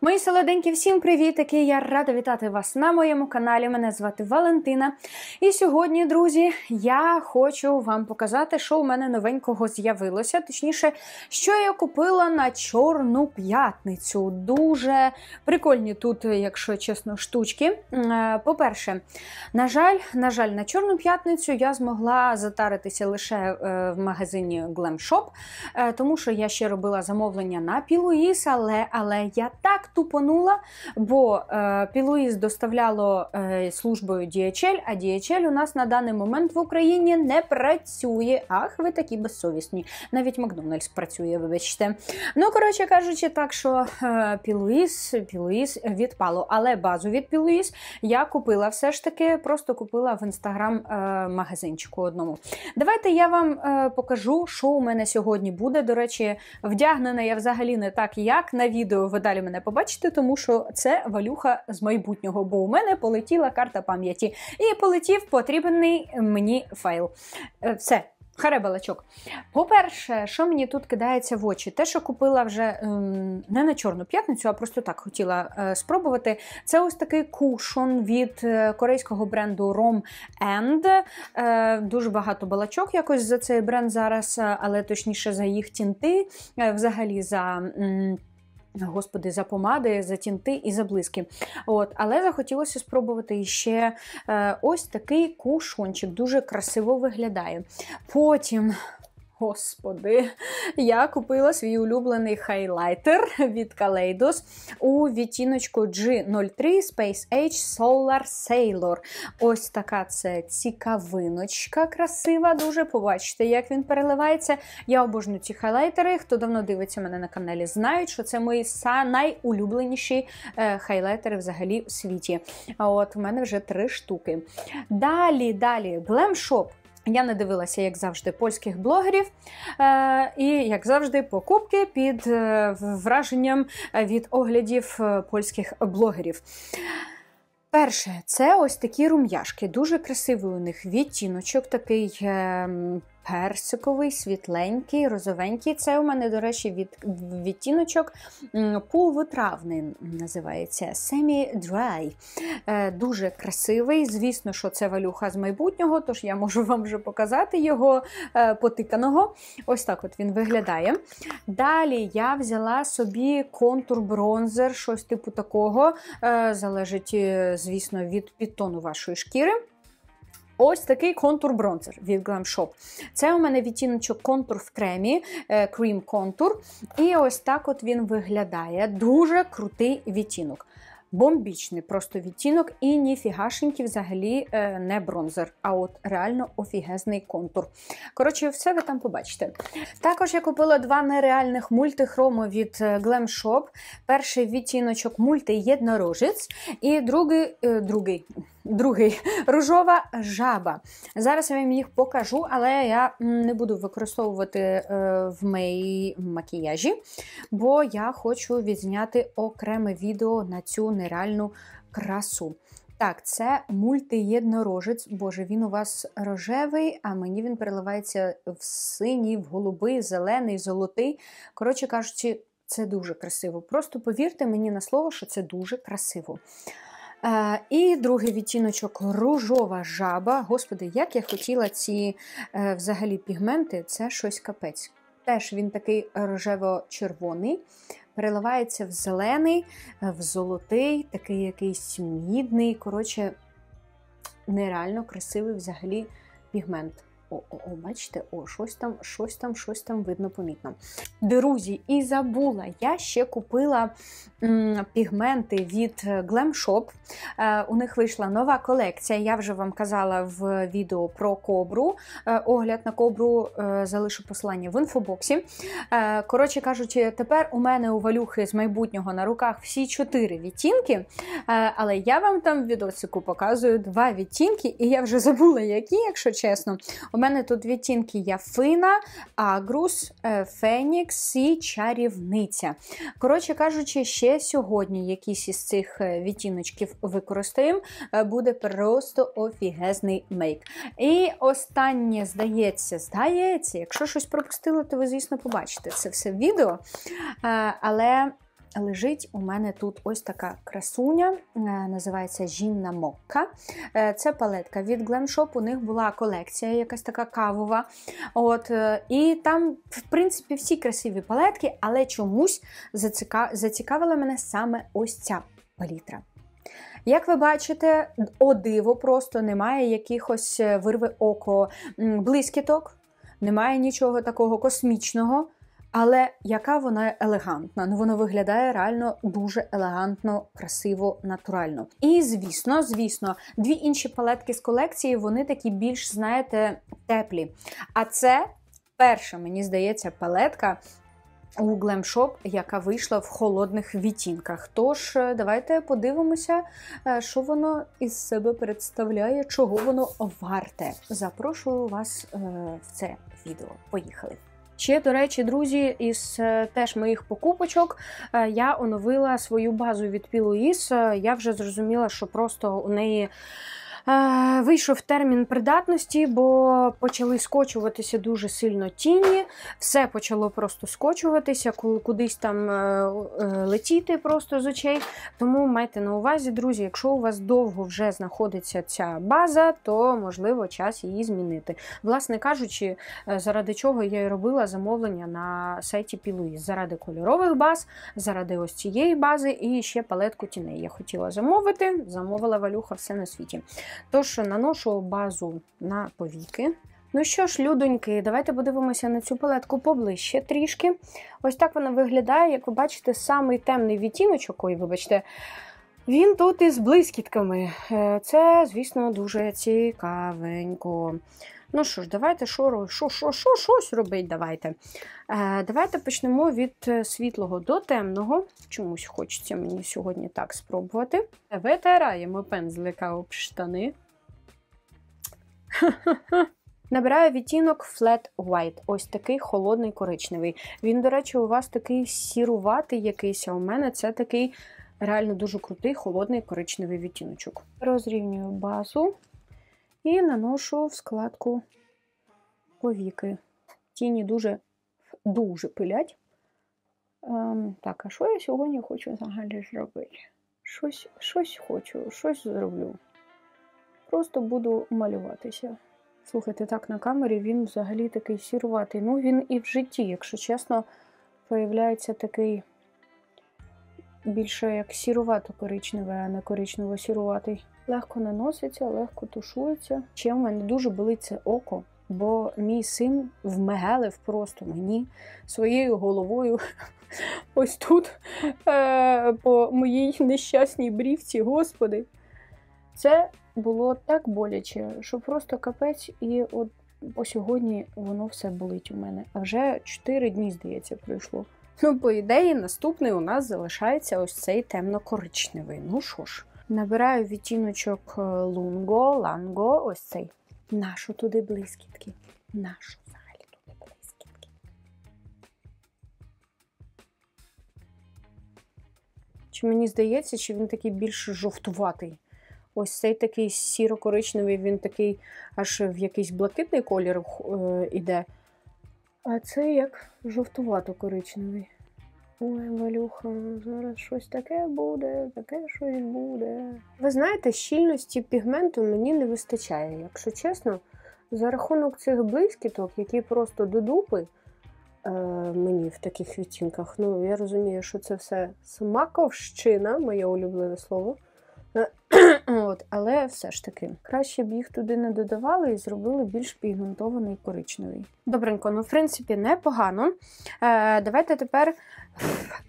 Мої солоденькі, всім привітики! Я рада вітати вас на моєму каналі. Мене звати Валентина. І сьогодні, друзі, я хочу вам показати, що у мене новенького з'явилося. Точніше, що я купила на Чорну п'ятницю. Дуже прикольні тут, якщо чесно, штучки. По-перше, на жаль, на Чорну п'ятницю я змогла затаритися лише в магазині Glam Shop, тому що я ще робила замовлення на Пілуїс, але я так тупонула, бо Пілуїс доставляло службою DHL, а DHL у нас на даний момент в Україні не працює. Ах, ви такі безсовісні. Навіть Макдональдс працює, вибачте. Ну, коротше кажучи, так що Пілуїс відпало. Але базу від Пілуїс я купила все ж таки, просто купила в інстаграм-магазинчику одному. Давайте я вам покажу, що у мене сьогодні буде. До речі, вдягнена я взагалі не так, як на відео ви далі мене побачите, тому що це валюха з майбутнього, бо у мене полетіла карта пам'яті. І полетів потрібний мені файл. Все. Харе балачок. По-перше, що мені тут кидається в очі? Те, що купила вже не на Чорну п'ятницю, а просто так хотіла спробувати. Це ось такий кушон від корейського бренду Rom And. Дуже багато балачок якось за цей бренд зараз, але точніше за їх тінти, взагалі за... Господи, за помади, за тінти і за блиски. Але захотілося спробувати ще ось такий кушончик. Дуже красиво виглядає. Потім, господи, я купила свій улюблений хайлайтер від Kaleidos у відтіночку G03 Space Age Solar Sailor. Ось така це цікавиночка красива дуже. Побачите, як він переливається. Я обожнюю ці хайлайтери. Хто давно дивиться мене на каналі, знають, що це мої найулюбленіші хайлайтери взагалі в світі. У мене вже 3 штуки. Далі, Glam Shop. Я не дивилася, як завжди, польських блогерів і, як завжди, покупки під враженням від оглядів польських блогерів. Перше, це ось такі рум'яшки. Дуже красивий у них відтіночок, такий персиковий, світленький, розовенький. Це у мене, до речі, відтіночок пулвотравний називається. Semi-dry. Дуже красивий. Звісно, що це валюха з майбутнього, тож я можу вам вже показати його потиканого. Ось так от він виглядає. Далі я взяла собі контур-бронзер, щось типу такого. Залежить, звісно, від підтону вашої шкіри. Ось такий контур-бронзер від Glam Shop. Це у мене відтіночок контур в кремі, Cream Contour. І ось так от він виглядає. Дуже крутий відтінок. Бомбічний просто відтінок і ніфігашенький взагалі не бронзер, а от реально офігезний контур. Коротше, все ви там побачите. Також я купила 2 нереальних мультихрому від Glam Shop. Перший відтіночок мульти-єднорожець і другий рожова жаба. Зараз я вам їх покажу, але я не буду використовувати в моїй макіяжі, бо я хочу відзняти окреме відео на цю нереальну красу. Так, це мультиєднорожець. Боже, він у вас рожевий, а мені він переливається в синій, в голубий, зелений, золотий. Коротше кажучи, це дуже красиво. Просто повірте мені на слово, що це дуже красиво. І другий відтіночок рожова жаба. Господи, як я хотіла ці взагалі пігменти, це щось капець. Теж він такий рожево-червоний, переливається в зелений, в золотий, такий якийсь мідний. Коротше, нереально красивий взагалі пігмент. Бачите, щось там видно помітно. Друзі, і забула, я ще купила пігменти від Glam Shop. У них вийшла нова колекція, я вже вам казала в відео про кобру. Огляд на кобру залишу посилання в інфобоксі. Коротше кажучи, тепер у мене у валюхи з майбутнього на руках всі 4 відтінки, але я вам там в відосику показую 2 відтінки, і я вже забула які, якщо чесно. У мене тут відтінки Яфина, Агрус, Фенікс і Чарівниця. Коротше кажучи, ще сьогодні якісь із цих відтіночків використаємо. Буде просто офігезний мейк. І останнє, здається, якщо щось пропустила, то ви, звісно, побачите це все в відео. Але лежить у мене тут ось така красуня, називається Жінна Мокка. Це палетка від Glam Shop, у них була колекція якась така кавова. І там, в принципі, всі красиві палетки, але чомусь зацікавила мене саме ось ця палітра. Як ви бачите, о диво, просто немає якихось вирви око блискіток, немає нічого такого космічного, але яка вона елегантна. Ну, вона виглядає реально дуже елегантно, красиво, натурально. І, звісно, дві інші палетки з колекції, вони такі більш, знаєте, теплі. А це перша, мені здається, палетка у Glam Shop, яка вийшла в холодних відтінках. Тож, давайте подивимося, що воно із себе представляє, чого воно варте. Запрошую вас в це відео. Поїхали! Ще, до речі, друзі, із теж моїх покупочок я оновила свою базу від P. Louise. Я вже зрозуміла, що просто у неї вийшов термін придатності, бо почали скочуватися дуже сильно тіні, все почало просто скочуватися, кудись там летіти просто з очей. Тому майте на увазі, друзі, якщо у вас довго вже знаходиться ця база, то, можливо, час її змінити. Власне кажучи, заради чого я і робила замовлення на сайті P. Louise. Заради кольорових баз, заради ось цієї бази і ще палетку тіней я хотіла замовити. Замовила Валюха все на світі. Тож, наношу базу на повіки. Ну що ж, людоньки, давайте подивимося на цю палетку поближче трішки. Ось так вона виглядає, як ви бачите, самий темний відтіночок, ой, вибачте, він тут із блискітками. Це, звісно, дуже цікавенько. Ну що ж, давайте щось робить, давайте. Давайте почнемо від світлого до темного. Чомусь хочеться мені сьогодні так спробувати. Витираємо пензлика об штани. Набираю відтінок Flat White. Ось такий холодний коричневий. Він, до речі, у вас такий сіруватий якийсь, а у мене це такий реально дуже крутий холодний коричневий відтіночок. Розрівнюю базу і наношу в складку повіки. Тіні дуже пилять. Так, а що я сьогодні хочу взагалі зробити? Щось зроблю. Просто буду малюватися. Слухайте, так на камері він взагалі такий сіруватий. Ну, він і в житті, якщо чесно, проявляється такий більше як сірувато-коричневий, а не коричнево-сіруватий. Легко наноситься, легко тушується. Ще в мене дуже болить це око, бо мій син вмегелив просто мені своєю головою ось тут, по моїй нещасній брівці, господи. Це було так боляче, що просто капець, і от по сьогодні воно все болить у мене. А вже 4 дні, здається, пройшло. Ну, по ідеї, наступний у нас залишається ось цей темно-коричневий. Ну що ж, набираю відтіночок Ланго, ось цей. Нащо туди блискітки? Нащо взагалі туди блискітки? Чи мені здається, чи він такий більш жовтуватий? Ось цей такий сіро-коричневий, він такий аж в якийсь блакитний колір іде. А це як жовтувато-коричневий. Ой, Валюха, зараз щось таке буде, таке щось буде. Ви знаєте, щільності пігменту мені не вистачає, якщо чесно. За рахунок цих блискіток, які просто до дупи мені в таких відтінках. Ну, я розумію, що це все смаковщина, моє улюблене слово. Але все ж таки, краще б їх туди не додавали і зробили більш пігментований коричневий. Добренько, ну в принципі непогано. Давайте тепер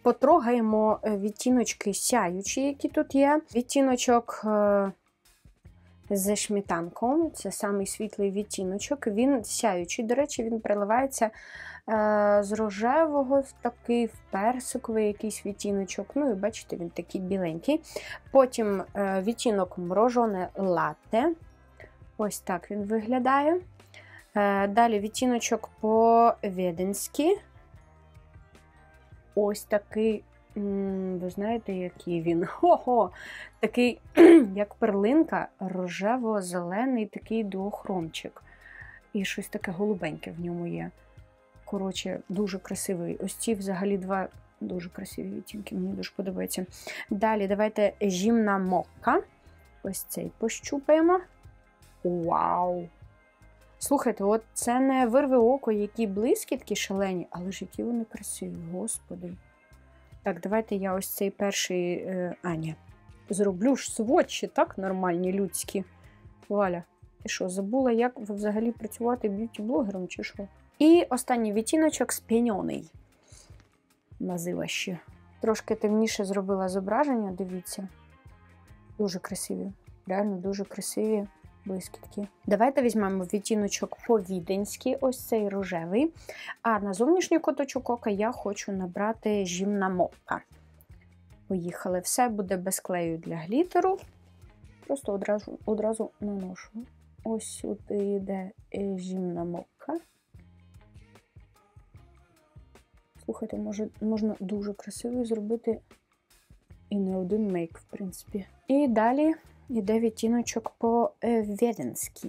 потрогаємо відтіночки сяючі, які тут є. Відтіночок зі шмітанком, це самий світлий відтіночок. Він сяючий, до речі, він переливається з рожевого в такий в персиковий якийсь відтіночок. Ну і бачите, він такий біленький. Потім відтінок морожене латте. Ось так він виглядає. Далі відтіночок по-віденськи. Ось такий, ви знаєте, який він? Хо-хо! Такий, як перлинка, рожево-зелений такий дуохромчик. І щось таке голубеньке в ньому є. Коротше, дуже красивий. Ось ці взагалі два Дуже красиві відтінки, мені дуже подобається. Далі давайте Зімна Мокка. Ось цей пощупаємо. Вау! Слухайте, от це не вирве око, які блискітки шалені, але ж які вони красиві, господи. Так, давайте я ось цей перший, Аня, зроблю ж сводчі, так, нормальні, людські. Валя, ти що, забула, як взагалі працювати б'юті-блогером, чи що? І останній відтіночок спіньоний. Називаще. Трошки темніше зробила зображення, дивіться. Дуже красиві, реально дуже красиві блискітки. Давайте візьмемо відтіночок по-віденськи, ось цей рожевий. А на зовнішній куточок ока я хочу набрати Зімна Мокка. Поїхали. Все буде без клею для глітеру. Просто одразу наношу. Ось сюди йде Зімна Мокка. Слухайте, можна дуже красиво зробити і не один мейк, в принципі. І далі йде відтіночок по-віденськи.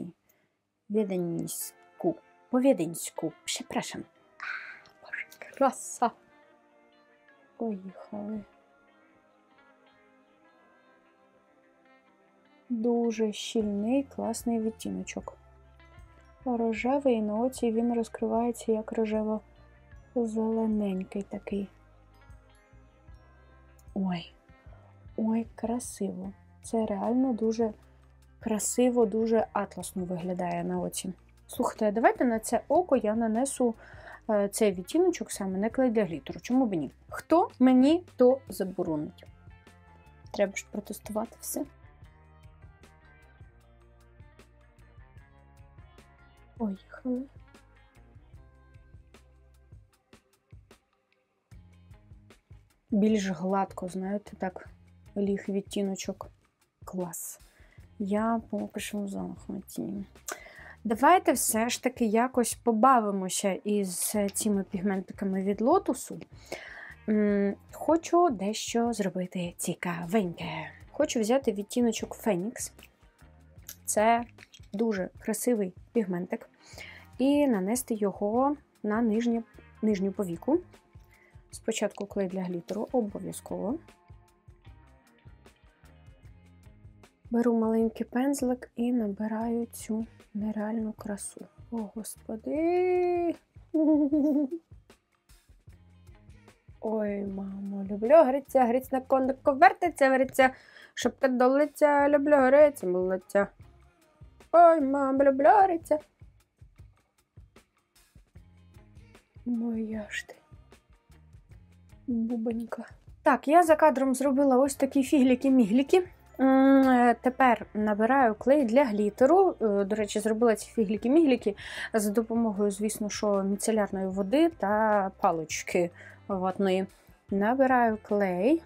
По-віденську. Прzepraszam. Боже, краса. Поїхали. Дуже щільний, класний відтіночок. Рожевий, і на оці він розкривається як рожево-зелененький такий. Ой, красиво. Це реально дуже красиво, дуже атласно виглядає на оці. Слухайте, давайте на це око я нанесу цей відтіночок саме не клей для глітеру. Чому б ні? Хто мені то заборонить? Треба ж протестувати все. Поїхали. Більш гладко, знаєте, так, ліг відтіночок. Клас. Я покажу захваті. Давайте все ж таки якось побавимося із цими пігментиками від лотосу. Хочу дещо зробити цікавеньке. Хочу взяти відтіночок Фенікс. Це дуже красивий пігментик. І нанести його на нижню повіку. Спочатку клей для глітеру, обов'язково. Беру маленький пензлик і набираю цю нереальну красу. О, господи! Ой, мамо, люблю гриця, гриць на конику вертиться, вертиться, шапка долиця, люблю гриця, молодця. Ой, мамо, люблю гриця. Моя ж ти. Бубонька. Так, я за кадром зробила ось такі фігліки-мігліки. Тепер набираю клей для глітеру. До речі, зробила ці фігліки-мігліки за допомогою, звісно, що міцелярної води та палички ватної. Набираю клей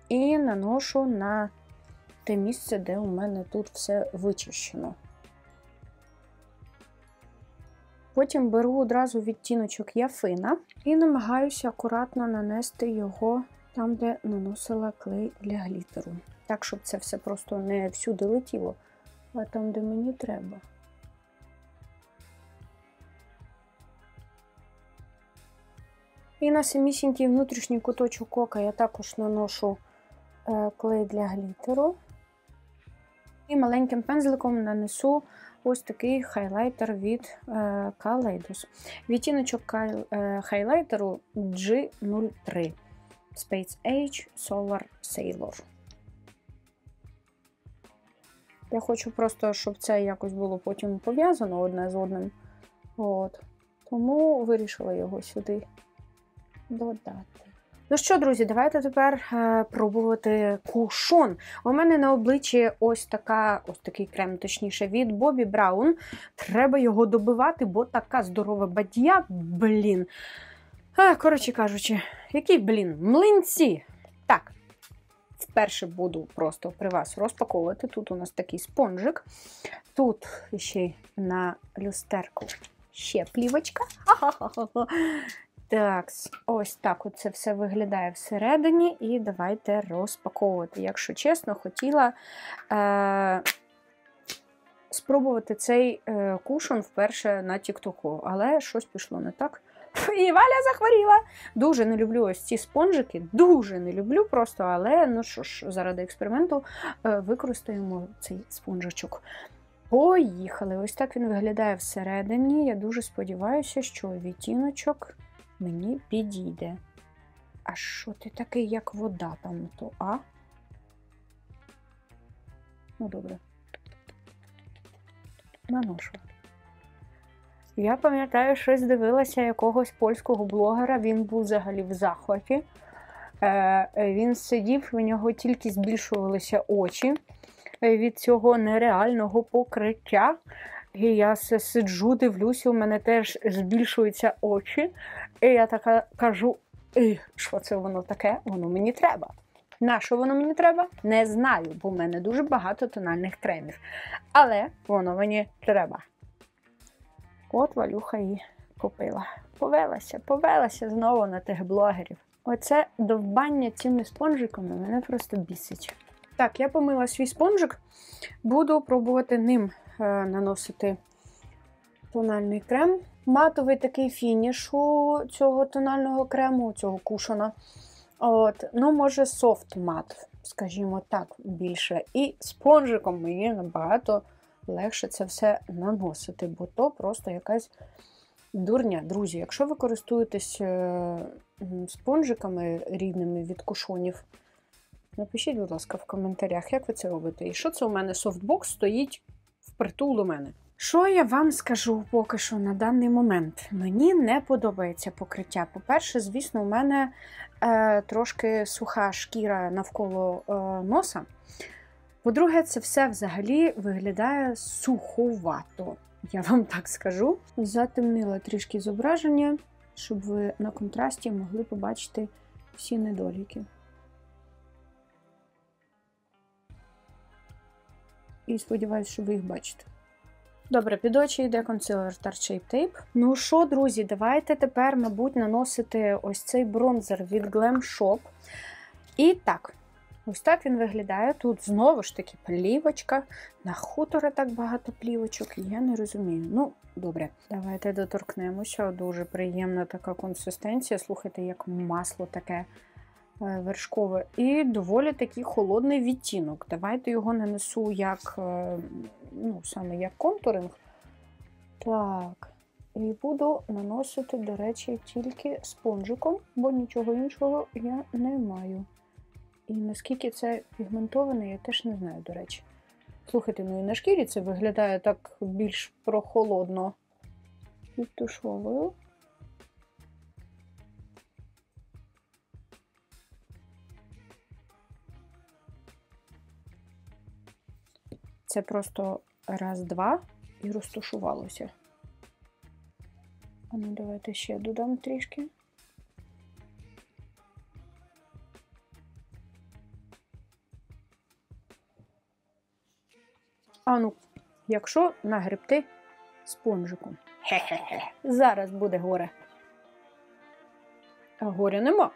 і наношу на те місце, де у мене тут все вичищено. Потім беру одразу відтіночок Яфина і намагаюся акуратно нанести його там, де наносила клей для глітеру. Так, щоб це все просто не всюди летіло, а там, де мені треба. І на самісінький внутрішній куточок ока я також наношу клей для глітеру. І маленьким пензликом нанесу ось такий хайлайтер від Kaleidos. Відтіночок хайлайтеру G03. Space Age Solar Sailor. Я хочу просто, щоб це якось було потім пов'язано одне з одним. От. Тому вирішила його сюди додати. Ну що, друзі, давайте тепер пробувати кушон. У мене на обличчі ось такий крем, точніше, від Bobbi Brown. Треба його добивати, бо така здорова бадья, блін. Коротше кажучи, який, блін, млинці. Так, вперше буду просто при вас розпаковувати. Тут у нас такий спонжик. Тут ще на люстерку ще плівочка. Так, ось так це все виглядає всередині. І давайте розпаковувати. Якщо чесно, хотіла спробувати цей кушон вперше на тіктоку, але щось пішло не так. І Валя захворіла. Дуже не люблю ось ці спонжики, дуже не люблю просто, але, ну що ж, заради експерименту використаємо цей спонжичок. Поїхали. Ось так він виглядає всередині. Я дуже сподіваюся, що відтіночок мені підійде. А що ти такий, як вода там, то, а? Ну, добре. Наношу. Я пам'ятаю, щось дивилася якогось польського блогера, він був взагалі в захваті. Він сидів, у нього тільки збільшувалися очі від цього нереального покриття. І я сиджу, дивлюся, у мене теж збільшуються очі. І я така кажу, що це воно таке? Воно мені треба. На що воно мені треба? Не знаю, бо в мене дуже багато тональних кремів. Але воно мені треба. От Валюха і купила. Повелася знову на тих блогерів. Оце довбання цими спонжиками мене просто бісить. Так, я помила свій спонжик. Буду пробувати ним наносити тональний крем. Матовий такий фініш у цього тонального крему, у цього кушона. От, ну, може, софт мат, скажімо так, більше. І спонжиком мені набагато легше це все наносити, бо то просто якась дурня. Друзі, якщо ви користуєтесь спонжиками рідними від кушонів, напишіть, будь ласка, в коментарях, як ви це робите. І що це у мене софтбокс стоїть впритул до мене. Що я вам скажу поки що на даний момент? Мені не подобається покриття. По-перше, звісно, у мене трошки суха шкіра навколо носа. По-друге, це все взагалі виглядає суховато. Я вам так скажу. Затемнила трішки зображення, щоб ви на контрасті могли побачити всі недоліки. І сподіваюся, що ви їх бачите. Добре, під очі йде консилер Tarte Shape Tape. Ну що, друзі, давайте тепер, мабуть, наносити ось цей бронзер від Glam Shop. І так, ось так він виглядає. Тут знову ж таки плівочка. На хутора так багато плівочок, я не розумію. Ну, добре, давайте доторкнемося. Дуже приємна така консистенція. Слухайте, як масло таке вершкове. І доволі такий холодний відтінок. Давайте його нанесу як, ну, саме як контуринг. Так, і буду наносити, до речі, тільки спонжиком, бо нічого іншого я не маю. І наскільки це пігментоване, я теж не знаю, до речі. Слухайте, ну і на шкірі це виглядає так більш прохолодно. Підтушовую. Це просто раз-два і розтушувалося. А ну, давайте ще додам трішки. А ну, якщо нагребти спонжиком. Хе-хе-хе. Зараз буде горе. А горя нема.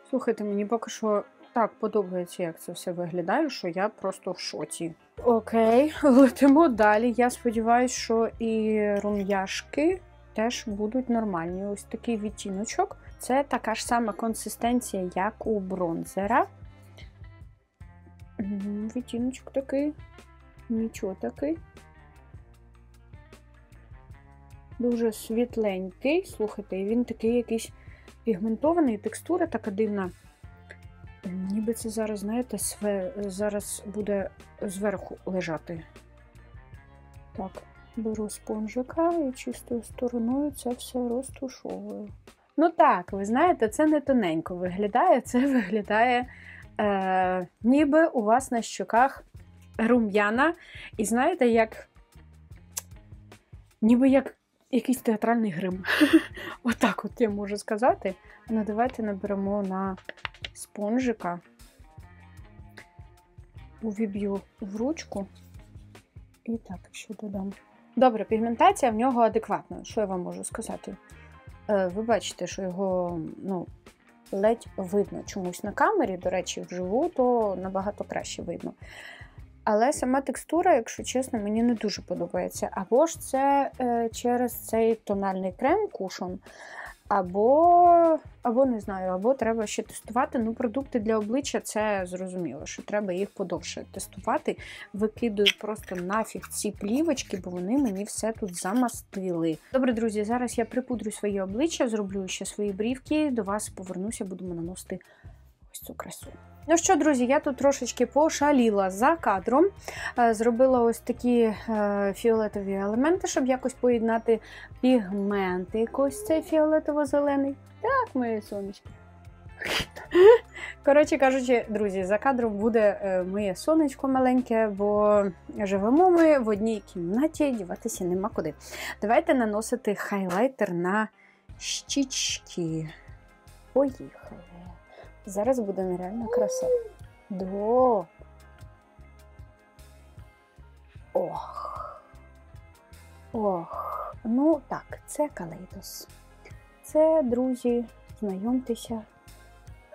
Слухайте, мені поки що так подобається, як це все виглядає, що я просто в шоці. Окей, летимо далі. Я сподіваюся, що і рум'яшки теж будуть нормальні. Ось такий відтіночок. Це така ж сама консистенція, як у бронзера. Відтіночок такий. Нічого такий. Дуже світленький. Слухайте, він такий якийсь пігментований, текстура така дивна. Ніби це зараз, знаєте, зараз буде зверху лежати. Так, беру спонжика і чистою стороною це все розтушовую. Ну так, ви знаєте, це не тоненько виглядає, це виглядає ніби у вас на щоках рум'яна. І знаєте, як ніби як якийсь театральний грим. Отак от я можу сказати. Ну, давайте наберемо на спонжика. Увіб'ю в ручку. І так, ще додам. Добре, пігментація в нього адекватна. Що я вам можу сказати? Ви бачите, що його, ну, ледь видно чомусь на камері. До речі, вживу, то набагато краще видно. Але сама текстура, якщо чесно, мені не дуже подобається. Або ж це через цей тональний крем Cushion. Або не знаю, або треба ще тестувати. Ну, продукти для обличчя, це зрозуміло, що треба їх подовше тестувати. Викидую просто нафіг ці плівочки, бо вони мені все тут замастили. Добре, друзі, зараз я припудрю своє обличчя, зроблю ще свої брівки, до вас повернуся, будемо наносити ось цю красу. Ну що, друзі, я тут трошечки пошаліла за кадром. Зробила ось такі фіолетові елементи, щоб якось поєднати пігменти. Ось цей фіолетово-зелений. Так, моє сонечко. Коротше кажучи, друзі, за кадром буде моє сонечко маленьке, бо живемо ми в одній кімнаті, діватися нема куди. Давайте наносити хайлайтер на щічки. Поїхали. Зараз буде нереальна краса. Ох. Ну так, це Калейдос. Це, друзі, знайомтеся,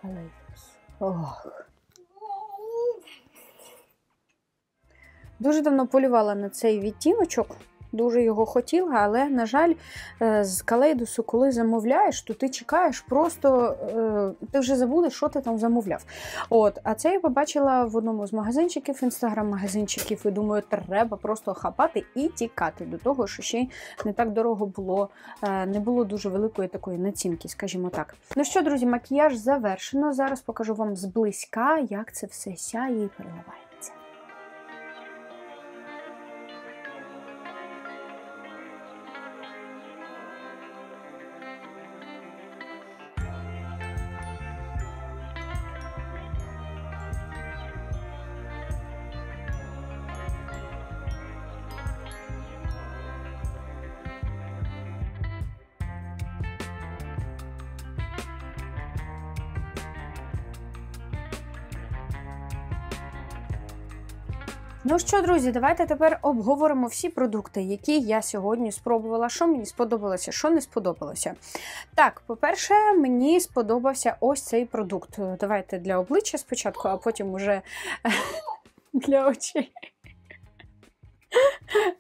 Калейдос. Ох. Дуже давно полювала на цей відтіночок. Дуже його хотіла, але, на жаль, з Калейдосу, коли замовляєш, то ти чекаєш просто, ти вже забудеш, що ти там замовляв. А це я побачила в одному з магазинчиків, інстаграм-магазинчиків, і думаю, треба просто хапати і тікати до того, що ще й не так дорого було, не було дуже великої такої націнки, скажімо так. Ну що, друзі, макіяж завершено. Зараз покажу вам зблизька, як це все сяє і переливає. Ну що, друзі, давайте тепер обговоримо всі продукти, які я сьогодні спробувала, що мені сподобалося, що не сподобалося. Так, по-перше, мені сподобався ось цей продукт. Давайте для обличчя спочатку, а потім уже для очей.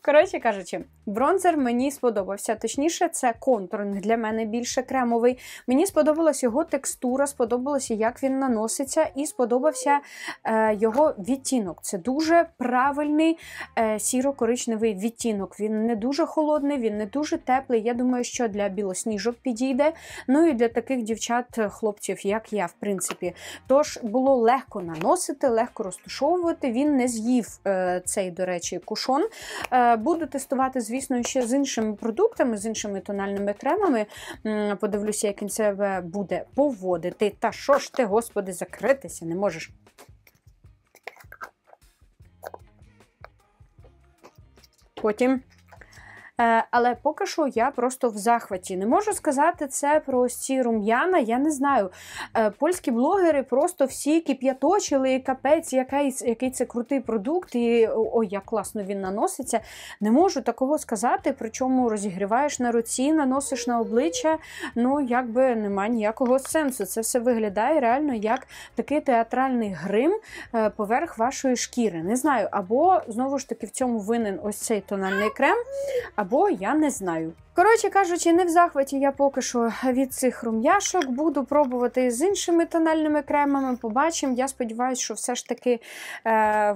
Коротше кажучи, бронзер мені сподобався, точніше це контуринг, для мене більше кремовий. Мені сподобалась його текстура, сподобалося, як він наноситься, і сподобався його відтінок. Це дуже правильний сіро-коричневий відтінок. Він не дуже холодний, він не дуже теплий. Я думаю, що для білосніжок підійде. Ну і для таких дівчат-хлопців, як я, в принципі. Тож було легко наносити, легко розташовувати. Він не з'їв цей, до речі, кушон. Буду тестувати, звісно, ще з іншими продуктами, з іншими тональними кремами. Подивлюся, як він себе буде поводити. Та що ж ти, господи, закритися не можеш? Потім. Але поки що я просто в захваті. Не можу сказати це про ось ці рум'яна, я не знаю. Польські блогери просто всі кип'яточили, і капець, який це крутий продукт, і ой, як класно він наноситься. Не можу такого сказати, причому розігріваєш на руці, наносиш на обличчя, ну, якби нема ніякого сенсу. Це все виглядає реально як такий театральний грим поверх вашої шкіри. Не знаю, або, знову ж таки, в цьому винен ось цей тональний крем, або я не знаю. Коротше кажучи, не в захваті я поки що від цих рум'яшок. Буду пробувати з іншими тональними кремами, побачимо. Я сподіваюся, що все ж таки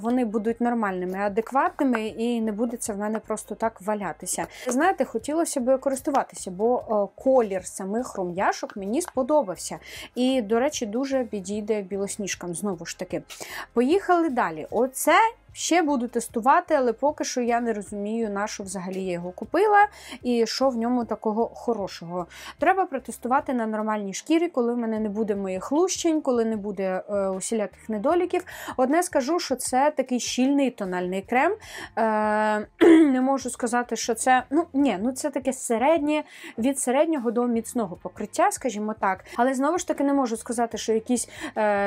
вони будуть нормальними, адекватними і не буде це в мене просто так валятися. Знаєте, хотілося б користуватися, бо колір самих рум'яшок мені сподобався. І, до речі, дуже підійде білосніжкам, знову ж таки. Поїхали далі. Оце ще буду тестувати, але поки що я не розумію, на що взагалі я його купила і що в ньому такого хорошого. Треба протестувати на нормальній шкірі, коли в мене не буде моїх лущень, коли не буде усіляких недоліків. Одне скажу, що це такий щільний тональний крем. Не можу сказати, що це, це таке середнє, від середнього до міцного покриття, скажімо так. Але знову ж таки не можу сказати, що якісь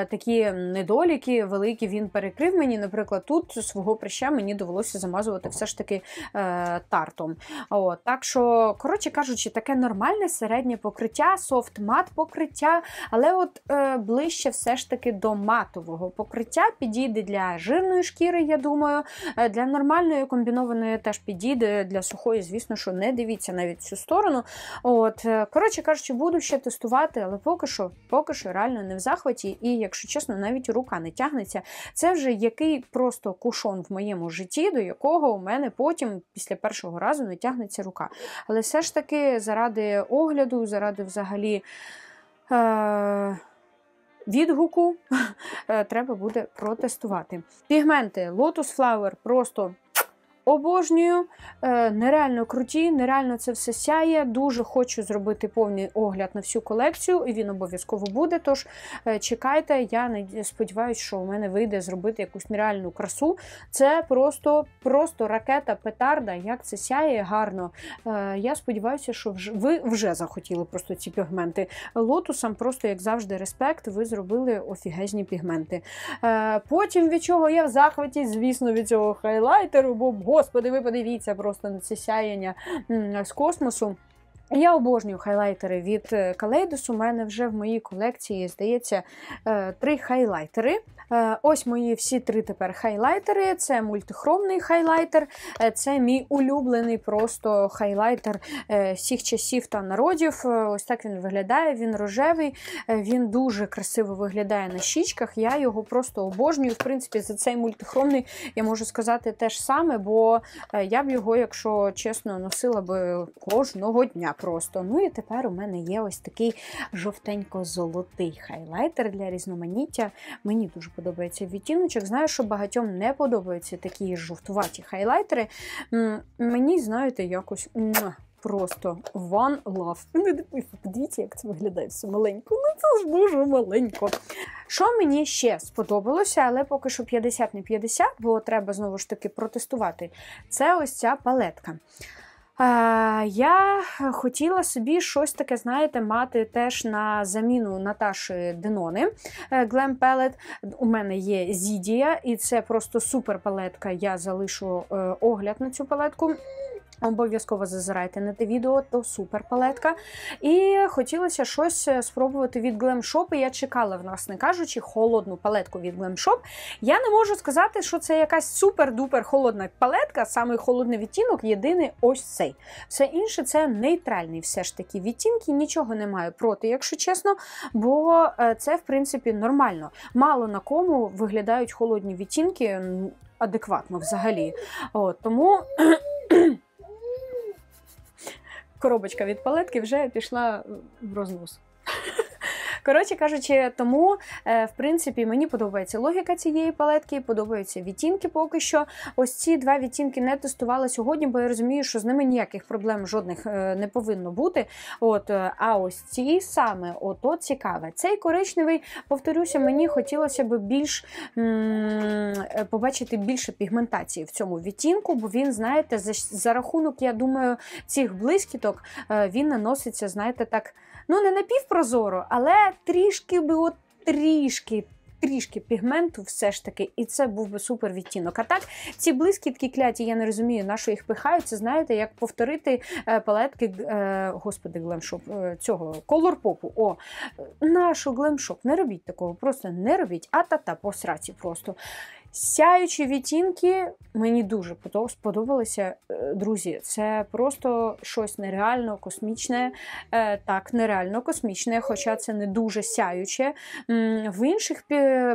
такі недоліки великі він перекрив мені. Наприклад, тут свого прища мені довелося замазувати все ж таки тартом. Так що, коротше кажучи, таке нормальне середнє покриття, софт-мат покриття, але ближче все ж таки до матового покриття, підійде для жирної шкіри, я думаю, для нормальної комбінованої теж підійде, для сухої, звісно, що не дивіться навіть цю сторону. Коротше кажучи, буду ще тестувати, але поки що реально не в захваті, і, якщо чесно, навіть рука не тягнеться. Це вже який просто кушон в моєму житті, до якого у мене потім, після першого разу, не тягнеться рука. Але все ж таки, заради огляду, заради взагалі відгуку, треба буде протестувати. Пігменти Lotus Flower просто обожнюю, нереально круті, нереально це все сяє, дуже хочу зробити повний огляд на всю колекцію, і він обов'язково буде, тож чекайте, я сподіваюся, що у мене вийде зробити якусь нереальну красу. Це просто ракета, петарда, як це сяє гарно. Я сподіваюся, що ви вже захотіли просто ці пігменти. Лотусам просто, як завжди, респект, ви зробили офігезні пігменти. Потім від чого я в захваті, звісно, від цього хайлайтеру, бо Господи, ви подивіться просто на це сяєння з космосу. Я обожнюю хайлайтери від Kaleidos. У мене вже в моїй колекції, здається, 3 хайлайтери. Ось мої всі 3 тепер хайлайтери. Це мультихромний хайлайтер, це мій улюблений просто хайлайтер всіх часів та народів. Ось так він виглядає, він рожевий, він дуже красиво виглядає на щічках, я його просто обожнюю. В принципі, за цей мультихромний я можу сказати те ж саме, бо я б його, якщо чесно, носила б кожного дня просто. Ну і тепер у мене є ось такий жовтенько-золотий хайлайтер для різноманіття. Мені дуже подобається відтіночок. Знаю, що багатьом не подобаються такі жовтуваті хайлайтери. Мені, знаєте, якось просто one love. Подивіться, як це виглядає все маленько. Ну це ж дуже маленько. Що мені ще сподобалося, але поки що 50 на 50, бо треба знову ж таки протестувати, це ось ця палетка. Я хотіла собі щось таке, знаєте, мати теж на заміну Наташі Денони Glam Palette. У мене є Зідія, і це просто супер палетка. Я залишу огляд на цю палетку. Обов'язково зазирайте на те відео, то супер палетка. І хотілося щось спробувати від Glam Shop. Я чекала, власне кажучи, холодну палетку від Glam Shop. Я не можу сказати, що це якась супер-дупер холодна палетка, саме холодний відтінок, єдиний ось цей. Все інше це нейтральний все ж таки відтінки, нічого не маю проти, якщо чесно, бо це, в принципі, нормально. Мало на кому виглядають холодні відтінки адекватно взагалі. Тому... Коробочка від палетки вже пішла в рознос. Коротше кажучи, тому, в принципі, мені подобається логіка цієї палетки, подобаються відтінки поки що. Ось ці 2 відтінки не тестувала сьогодні, бо я розумію, що з ними ніяких проблем жодних не повинно бути. А ось ці саме, ото цікаве. Цей коричневий, повторюся, мені хотілося б побачити більше пігментації в цьому відтінку, бо він, знаєте, за рахунок, я думаю, цих блискіток, він наноситься, знаєте, так, ну, не напівпрозоро, але трішки пігменту все ж таки, і це був би супер відтінок. А так, ці блискітки кляті, я не розумію, на що їх пихають, це, знаєте, як повторити палетки, господи, Glam Shop, цього, Colourpop. Нашу Glam Shop, не робіть такого, просто не робіть, по сраці просто. Сяючі відтінки мені дуже сподобалися, друзі. Це просто щось нереально космічне. Так, нереально космічне, хоча це не дуже сяюче. В інших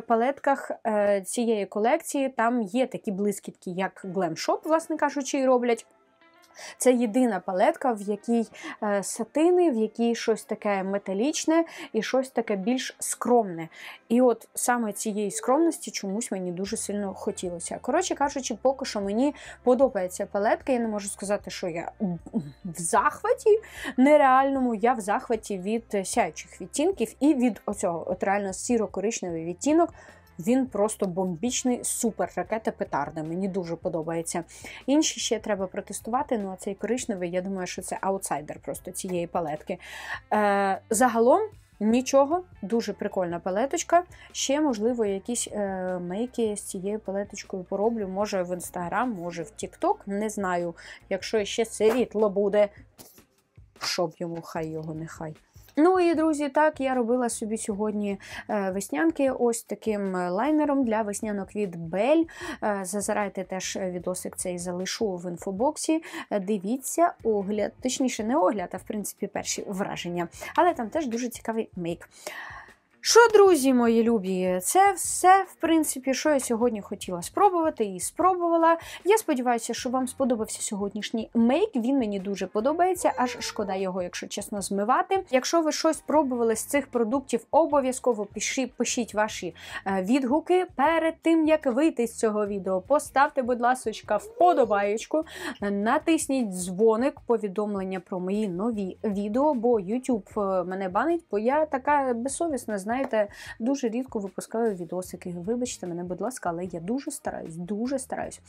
палетках цієї колекції там є такі блискітки, як Glam Shop, власне кажучи, і роблять. Це єдина палетка, в якій сатини, в якій щось таке металічне і щось таке більш скромне. І от саме цієї скромності чомусь мені дуже сильно хотілося. Коротше кажучи, поки що мені подобається палетка. Я не можу сказати, що я в захваті нереальному. Я в захваті від сяючих відтінків і від оцього от реально сіро-коричневий відтінок. Він просто бомбічний, супер ракета петарда. Мені дуже подобається. Інші ще треба протестувати, ну а цей коричневий, я думаю, що це аутсайдер просто цієї палетки. Загалом, Нічого, дуже прикольна палеточка. Ще, можливо, якісь мейки з цією палеточкою пороблю. Може в Інстаграм, може в Тікток. Не знаю, якщо ще світло буде, щоб йому, хай його нехай. Ну і, друзі, так, я робила собі сьогодні веснянки ось таким лайнером для веснянок від Belle. Зазирайте теж відосик цей залишу в інфобоксі. Дивіться огляд, точніше не огляд, а в принципі перші враження. Але там теж дуже цікавий мейк. Що, друзі мої любі, це все, в принципі, що я сьогодні хотіла спробувати і спробувала. Я сподіваюся, що вам сподобався сьогоднішній мейк, він мені дуже подобається, аж шкода його, якщо чесно, змивати. Якщо ви щось пробували з цих продуктів, обов'язково пишіть ваші відгуки. Перед тим, як вийти з цього відео, поставте, будь ласочка, вподобаєчку, натисніть дзвоник, повідомлення про мої нові відео, бо YouTube мене банить, бо я така безсовісна, знаєте, дуже рідко випускаю відосики. Вибачте мене, будь ласка, але я дуже стараюсь, дуже стараюсь.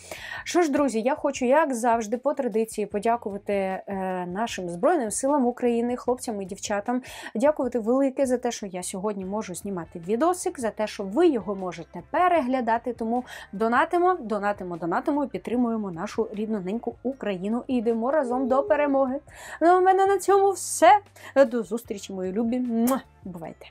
Що ж, друзі, я хочу, як завжди, по традиції подякувати нашим Збройним силам України, хлопцям і дівчатам. Дякувати велике за те, що я сьогодні можу знімати відосик, за те, що ви його можете переглядати. Тому донатимо, підтримуємо нашу рідну неньку Україну і йдемо разом до перемоги. Ну, у мене на цьому все. До зустрічі, мої любі. Бувайте!